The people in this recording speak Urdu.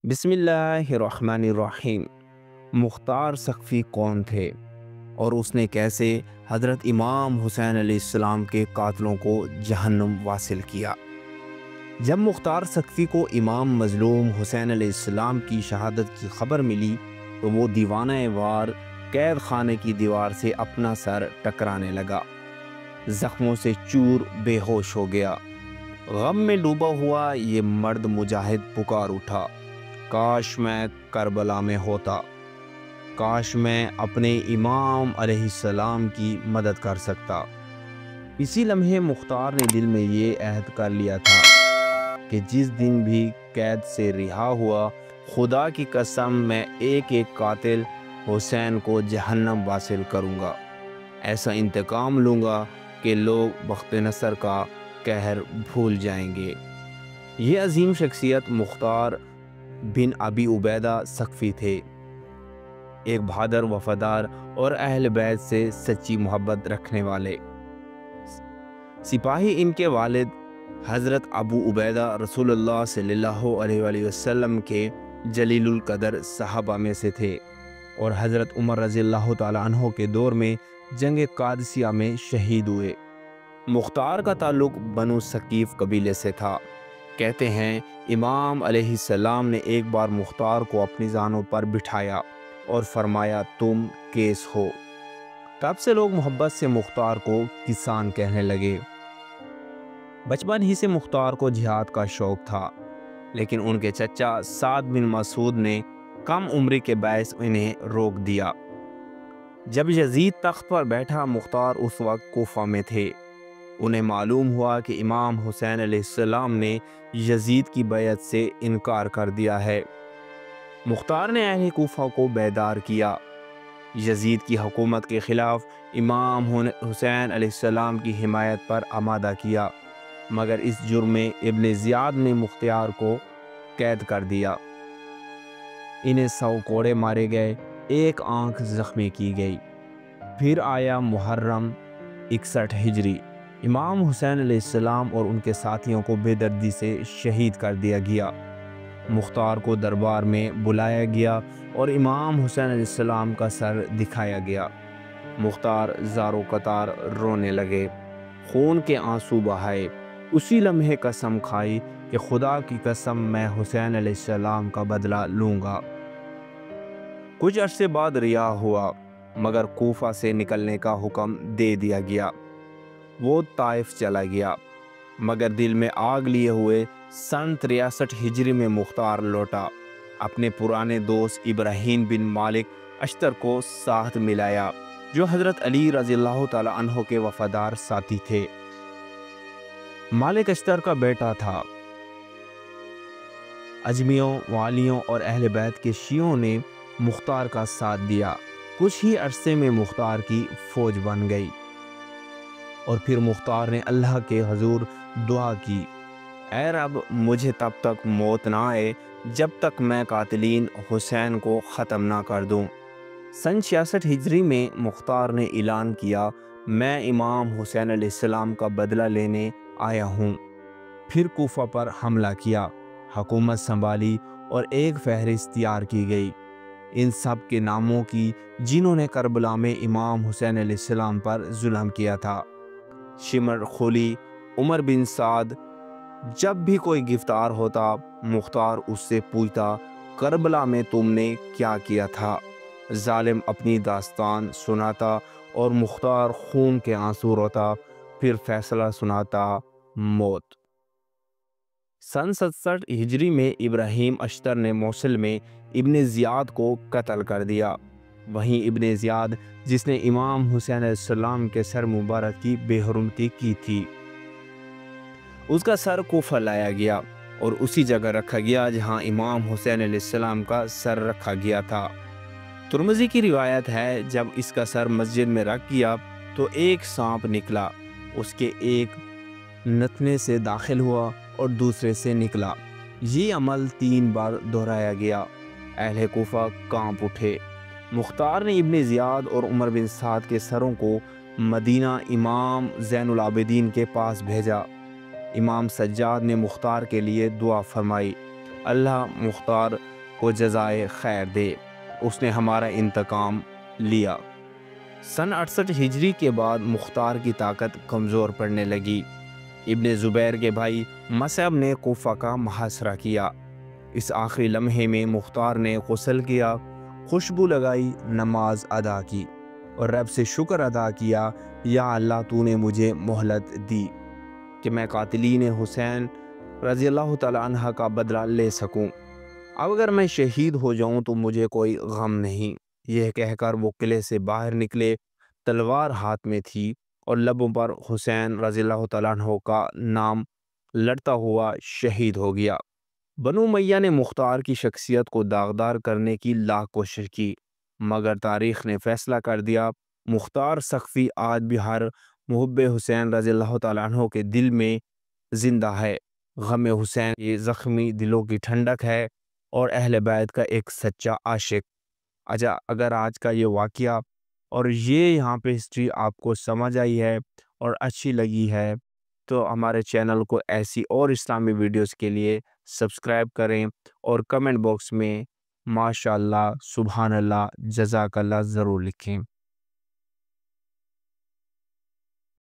بسم اللہ الرحمن الرحیم۔ مختار سقفی کون تھے اور اس نے کیسے حضرت امام حسین علیہ السلام کے قاتلوں کو جہنم واصل کیا؟ جب مختار سقفی کو امام مظلوم حسین علیہ السلام کی شہادت کی خبر ملی تو وہ دیوانہ وار قید خانے کی دیوار سے اپنا سر ٹکرانے لگا، زخموں سے چور بے ہوش ہو گیا۔ غم میں ڈوبا ہوا یہ مرد مجاہد پکار اٹھا، کاش میں کربلا میں ہوتا، کاش میں اپنے امام علیہ السلام کی مدد کر سکتا۔ اسی لمحے مختار نے دل میں یہ عہد کر لیا تھا کہ جس دن بھی قید سے رہا ہوا، خدا کی قسم میں ایک ایک قاتل حسین کو جہنم واصل کروں گا، ایسا انتقام لوں گا کہ لوگ بخت نصر کا قہر بھول جائیں گے۔ یہ عظیم شخصیت مختار بن ابی عبیدہ سقفی تھے، ایک بہادر، وفادار اور اہل بیت سے سچی محبت رکھنے والے سپاہی۔ ان کے والد حضرت ابو عبیدہ رسول اللہ صلی اللہ علیہ وآلہ وسلم کے جلیل القدر صحابہ میں سے تھے اور حضرت عمر رضی اللہ تعالیٰ عنہ کے دور میں جنگ قادسیہ میں شہید ہوئے۔ مختار کا تعلق بنو ثقیف قبیلے سے تھا۔ کہتے ہیں امام علیہ السلام نے ایک بار مختار کو اپنی زانوں پر بٹھایا اور فرمایا، تم کیس ہو۔ تب سے لوگ محبت سے مختار کو کسان کہنے لگے۔ بچپن ہی سے مختار کو جہاد کا شوق تھا، لیکن ان کے چچا سعد بن مسعود نے کم عمری کے باعث انہیں روک دیا۔ جب یزید تخت پر بیٹھا، مختار اس وقت کوفہ میں تھے۔ انہیں معلوم ہوا کہ امام حسین علیہ السلام نے یزید کی بیعت سے انکار کر دیا ہے۔ مختار نے اہل کوفہ کو بیدار کیا، یزید کی حکومت کے خلاف امام حسین علیہ السلام کی حمایت پر آمادہ کیا، مگر اس جرم میں ابن زیاد نے مختار کو قید کر دیا۔ انہیں 100 کوڑے مارے گئے، ایک آنکھ زخمی کی گئی۔ پھر آیا محرم 61 ہجری، امام حسین علیہ السلام اور ان کے ساتھیوں کو بے دردی سے شہید کر دیا گیا۔ مختار کو دربار میں بلایا گیا اور امام حسین علیہ السلام کا سر دکھایا گیا۔ مختار زارو قطار رونے لگے، خون کے آنسو بہائے۔ اسی لمحے قسم کھائی کہ خدا کی قسم میں حسین علیہ السلام کا بدلہ لوں گا۔ کچھ عرصے بعد رہا ہوا، مگر کوفہ سے نکلنے کا حکم دے دیا گیا۔ وہ طائف چلا گیا، مگر دل میں آگ لیے ہوئے سن 63 ہجری میں مختار لوٹا۔ اپنے پرانے دوست ابراہیم بن مالک اشتر کو ساتھ ملایا، جو حضرت علی رضی اللہ تعالیٰ عنہ کے وفادار ساتھی تھے۔ مالک اشتر کا بیٹا تھا۔ اجمیوں، والیوں اور اہل بیت کے شیعوں نے مختار کا ساتھ دیا۔ کچھ ہی عرصے میں مختار کی فوج بن گئی اور پھر مختار نے اللہ کے حضور دعا کی، اے رب، مجھے تب تک موت نہ آئے جب تک میں قاتلین حسین کو ختم نہ کر دوں۔ سن 66 ہجری میں مختار نے اعلان کیا، میں امام حسین علیہ السلام کا بدلہ لینے آیا ہوں۔ پھر کوفہ پر حملہ کیا، حکومت سنبھالی اور ایک فہرست تیار کی گئی ان سب کے ناموں کی جنہوں نے کربلا میں امام حسین علیہ السلام پر ظلم کیا تھا۔ شمر خولی، عمر بن سعد۔ جب بھی کوئی گرفتار ہوتا، مختار اس سے پوچھتا، کربلا میں تم نے کیا کیا تھا؟ ظالم اپنی داستان سناتا اور مختار خون کے آنسو روتا، پھر فیصلہ سناتا، موت۔ سن 67 ہجری میں ابراہیم اشتر نے موصل میں ابن زیاد کو قتل کر دیا۔ وہیں ابن زیاد جس نے امام حسین علیہ السلام کے سر مبارک کی بے حرمتی کی تھی، اس کا سر کوفہ لایا گیا اور اسی جگہ رکھا گیا جہاں امام حسین علیہ السلام کا سر رکھا گیا تھا۔ ترمذی کی روایت ہے، جب اس کا سر مسجد میں رکھ گیا تو ایک سانپ نکلا، اس کے ایک نتنے سے داخل ہوا اور دوسرے سے نکلا۔ یہ عمل 3 بار دہرایا گیا۔ اہل کوفہ کانپ اٹھے۔ مختار نے ابن زیاد اور عمر بن سعد کے سروں کو مدینہ امام زین العابدین کے پاس بھیجا۔ امام سجاد نے مختار کے لیے دعا فرمائی، اللہ مختار کو جزائے خیر دے، اس نے ہمارا انتقام لیا۔ سن 68 ہجری کے بعد مختار کی طاقت کمزور پڑنے لگی۔ ابن زبیر کے بھائی مصعب نے کوفہ کا محاصرہ کیا۔ اس آخری لمحے میں مختار نے غسل کیا، خوشبو لگائی، نماز ادا کی اور رب سے شکر ادا کیا، یا اللہ تو نے مجھے مہلت دی کہ میں قاتلین حسین رضی اللہ تعالیٰ عنہ کا بدلہ لے سکوں۔ اب اگر میں شہید ہو جاؤں تو مجھے کوئی غم نہیں۔ یہ کہہ کر وہ قلعے سے باہر نکلے، تلوار ہاتھ میں تھی اور لبوں پر حسین رضی اللہ تعالیٰ عنہ کا نام لڑتا ہوا شہید ہو گیا۔ بنو امیہ نے مختار کی شخصیت کو داغدار کرنے کی لاکھ کوشش کی، مگر تاریخ نے فیصلہ کر دیا مختار سقفی آج بھی ہر محب حسین رضی اللہ تعالیٰ عنہ کے دل میں زندہ ہے، غم حسین کے زخمی دلوں کی ٹھنڈک ہے اور اہل بیت کا ایک سچا عاشق۔ اگر آج کا یہ واقعہ اور یہ یہاں پہ ہسٹری آپ کو سمجھ آئی ہے اور اچھی لگی ہے تو ہمارے چینل کو ایسی اور اسلامی ویڈیوز کے لیے سبسکرائب کریں اور کمنٹ باکس میں ماشاءاللہ، سبحان اللہ، جزاک اللہ ضرور لکھیں۔